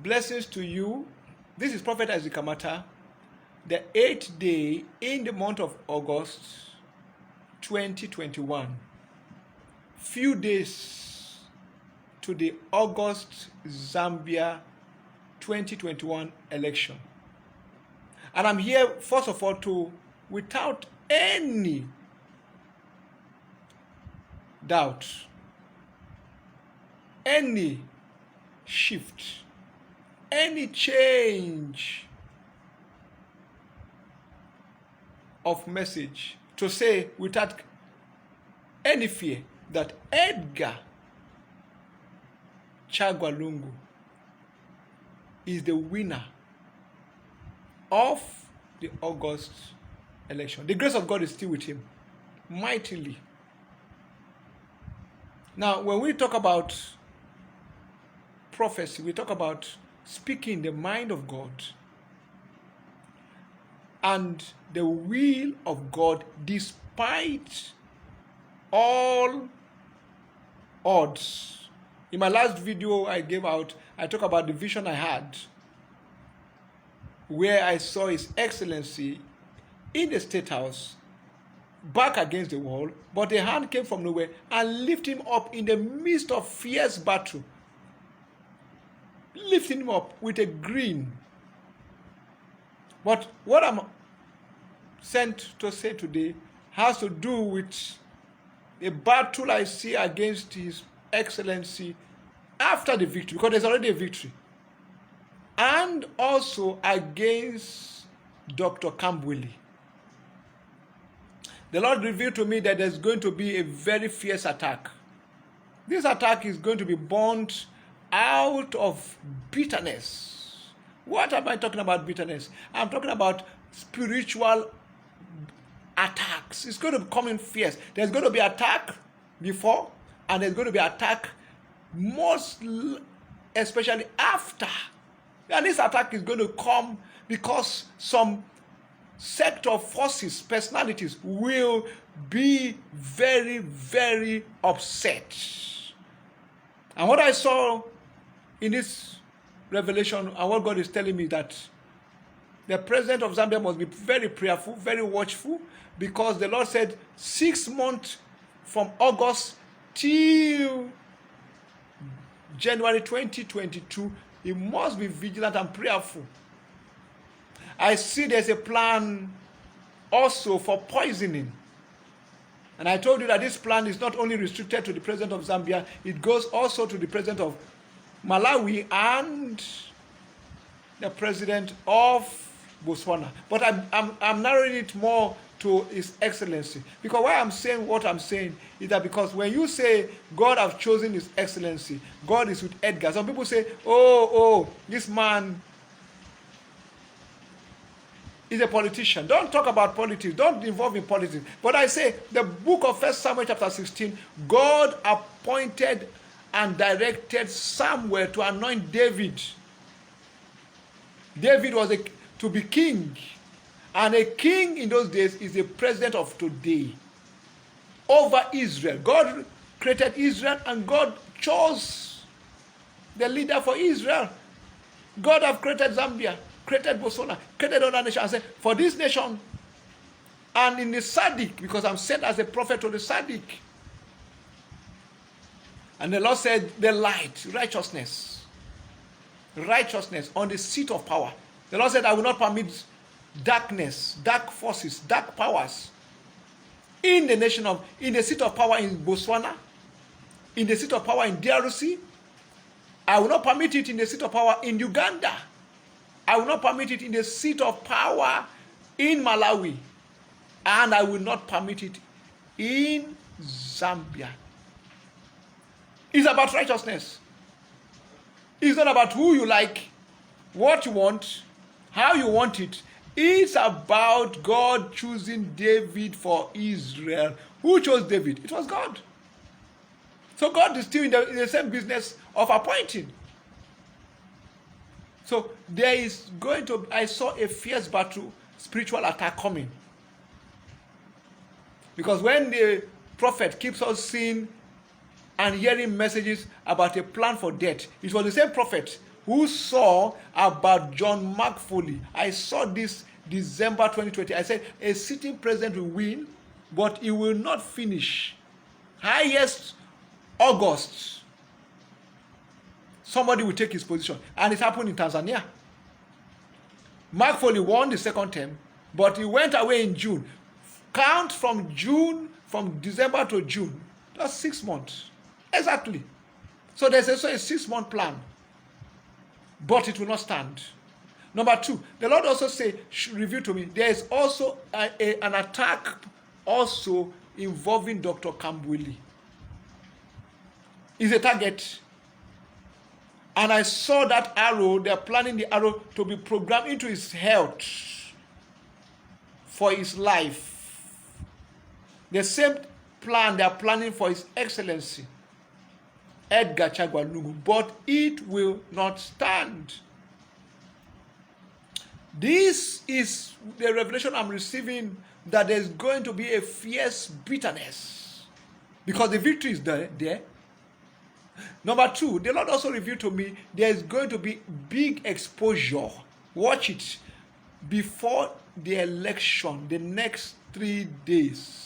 Blessings to you. This is Prophet Amata, the 8th day in the month of August 2021. Few days to the August Zambia 2021 election. And I'm here, first of all, without any doubt, any shift, any change of message, to say without any fear that Edgar Chagwa Lungu is the winner of the August election. The grace of God is still with him, mightily. Now, when we talk about prophecy, we talk about speaking the mind of God and the will of God despite all odds. In my last video I gave out, I talk about the vision I had where I saw His Excellency in the State House back against the wall, but a hand came from nowhere and lifted him up in the midst of fierce battle. Lifting him up with a grin. But what I'm sent to say today has to do with a battle I see against His Excellency after the victory, because there's already a victory, and also against Dr. Kambwili. The Lord revealed to me that there's going to be a very fierce attack. This attack is going to be born out of bitterness. What am I talking about bitterness? I'm talking about spiritual attacks. It's going to be coming fierce. There's going to be attack before, and there's going to be attack most especially after. And this attack is going to come because some sect of forces, personalities will be very, very upset. And what I saw in this revelation, and what God is telling me, that the president of Zambia must be very prayerful, very watchful, because the Lord said 6 months from August till January 2022, he must be vigilant and prayerful. I see there's a plan also for poisoning. And I told you that this plan is not only restricted to the president of Zambia, it goes also to the president of Malawi and the president of Botswana. But I'm narrowing it more to His Excellency. Because why I'm saying what I'm saying is that because when you say God have chosen His Excellency, God is with Edgar. Some people say, oh, this man is a politician. Don't talk about politics. Don't involve in politics. But I say, the book of 1 Samuel chapter 16, God appointed and directed Samuel to anoint David. David was to be king. And a king in those days is the president of today over Israel. God created Israel and God chose the leader for Israel. God have created Zambia, created Botswana, created other nations. I said, for this nation, and in the Sadiq, because I'm sent as a prophet to the Sadiq. And the Lord said, the light, righteousness on the seat of power. The Lord said, I will not permit darkness, dark forces, dark powers in the seat of power in Botswana, in the seat of power in DRC. I will not permit it in the seat of power in Uganda. I will not permit it in the seat of power in Malawi. And I will not permit it in Zambia. It's about righteousness. It's not about who you like, what you want, how you want it. It's about God choosing David for Israel. Who chose David? It was God. So God is still in the same business of appointing. So there is going to, I saw a fierce battle, spiritual attack coming. Because when the prophet keeps on seeing and hearing messages about a plan for death, it was the same prophet who saw about John McFoley. I saw this December 2020. I said a sitting president will win, but he will not finish. Highest August, somebody will take his position. And it happened in Tanzania. McFoley won the second term, but he went away in June. Count from December to June. That's 6 months. Exactly. So there's also a 6-month plan. But it will not stand. Number 2, the Lord also revealed to me, there is also an attack also involving Dr. Kambwili. Is a target. And I saw that arrow, they're planning the arrow to be programmed into his health for his life. The same plan they're planning for His Excellency, Edgar Chagwa Lungu, but it will not stand. This is the revelation I'm receiving, that there's going to be a fierce bitterness because the victory is there. Number 2, the Lord also revealed to me there's going to be big exposure. Watch it. Before the election, the next 3 days.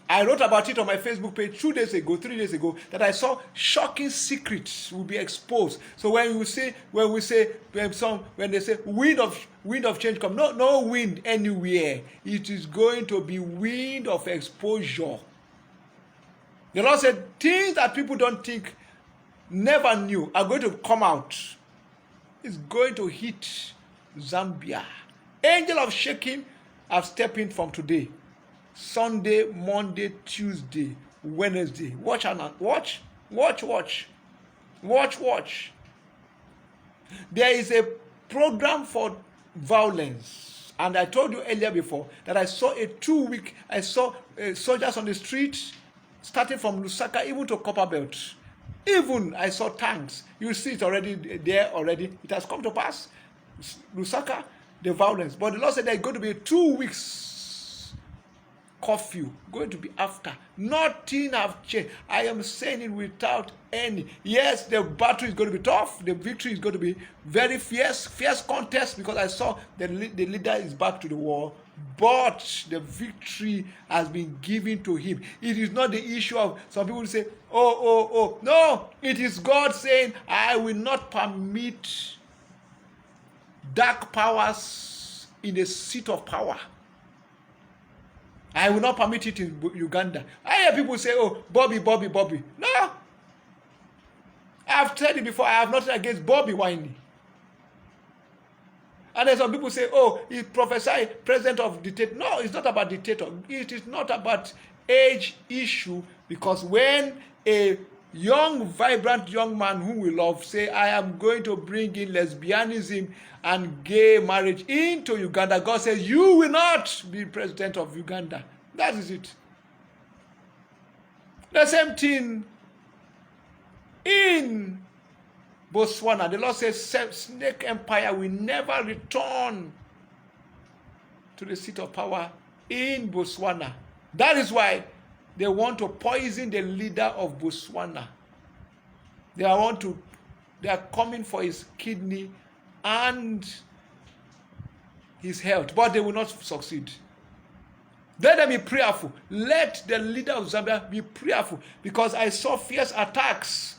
I wrote about it on my Facebook page 3 days ago, that I saw shocking secrets will be exposed. So when they say wind of change come, no wind anywhere. It is going to be wind of exposure. The Lord said things that people don't think, never knew, are going to come out. It's going to hit Zambia. Angel of shaking have stepped in from today. Sunday, Monday, Tuesday, Wednesday. Watch. There is a program for violence. And I told you earlier before that I saw soldiers on the street, starting from Lusaka even to Copperbelt. Even I saw tanks. You see it already there already. It has come to pass. Lusaka, the violence. But the Lord said there's going to be 2 weeks curfew going to be after. Nothing have changed. I am saying it without any. Yes, the battle is going to be tough. The victory is going to be very fierce contest, because I saw the leader is back to the war, but the victory has been given to him. It is not the issue of some people say, oh. No, it is God saying, I will not permit dark powers in the seat of power. I will not permit it in Uganda. I hear people say, oh, Bobby. No. I've said it before. I have nothing against Bobby Wine. And then some people say, oh, he prophesied president of dictator. No, it's not about dictator. It is not about age issue, because when a young, vibrant young man whom we love say, I am going to bring in lesbianism and gay marriage into Uganda, God says, you will not be president of Uganda. That is it. The same thing in Botswana. The Lord says, Snake Empire will never return to the seat of power in Botswana. That is why they want to poison the leader of Botswana. They are coming for his kidney and his health, but they will not succeed. Let them be prayerful. Let the leader of Zambia be prayerful, because I saw fierce attacks.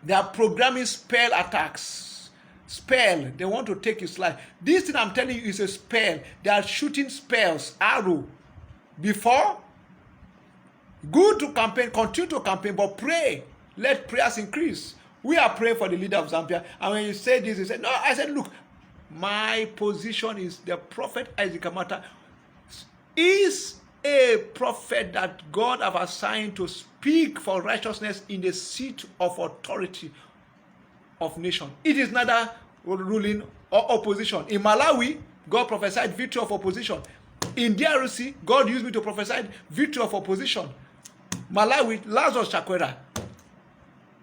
They are programming spell attacks. Spell. They want to take his life. This thing I'm telling you is a spell. They are shooting spells, arrow. Before, good to campaign, continue to campaign, but pray. Let prayers increase. We are praying for the leader of Zambia. And when you say this, he said, no, I said, look, my position is the prophet Isaac Amata is a prophet that God have assigned to speak for righteousness in the seat of authority of nation. It is neither ruling or opposition. In Malawi, God prophesied victory of opposition. In DRC, God used me to prophesy victory of opposition. Malawi, Lazarus Chakwera.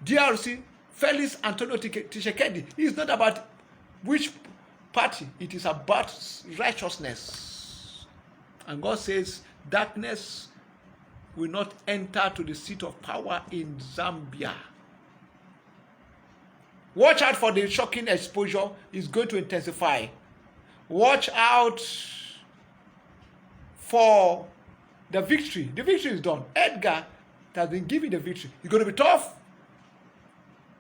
DRC, Felix Antonio Tshisekedi. It's not about which party. It is about righteousness. And God says, darkness will not enter to the seat of power in Zambia. Watch out for the shocking exposure. It's going to intensify. Watch out for the victory. The victory is done. Edgar has been given the victory. It's going to be tough,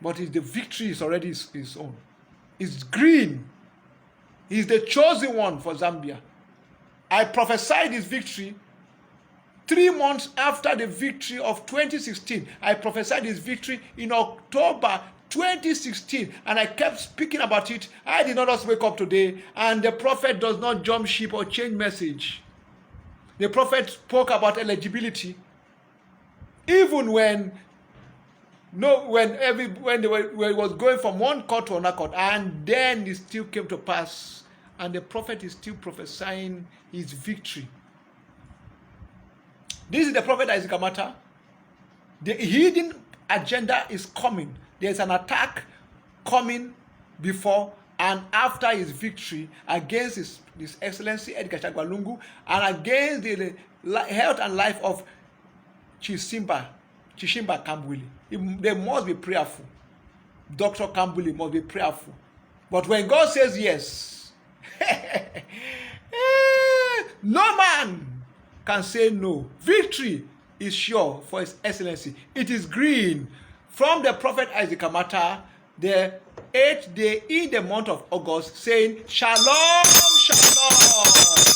but the victory is already his own. It's green. He's the chosen one for Zambia. I prophesied his victory 3 months after the victory of 2016. I prophesied his victory in October 2016, and I kept speaking about it. I did not just wake up today, and the prophet does not jump ship or change message. The prophet spoke about eligibility, even when it was going from one court to another court, and then it still came to pass, and the prophet is still prophesying his victory. This is the prophet Isaac Amata. The hidden agenda is coming. There's an attack coming before and after his victory against His Excellency Edgar Chagwa Lungu and against the health and life of Chishimba Kambuli. They must be prayerful. Dr. Kambuli must be prayerful. But when God says yes, no man can say no. Victory is sure for His Excellency. It is green. From the prophet Isaac Amata, the 8th day in the month of August, saying, Shalom, Shalom.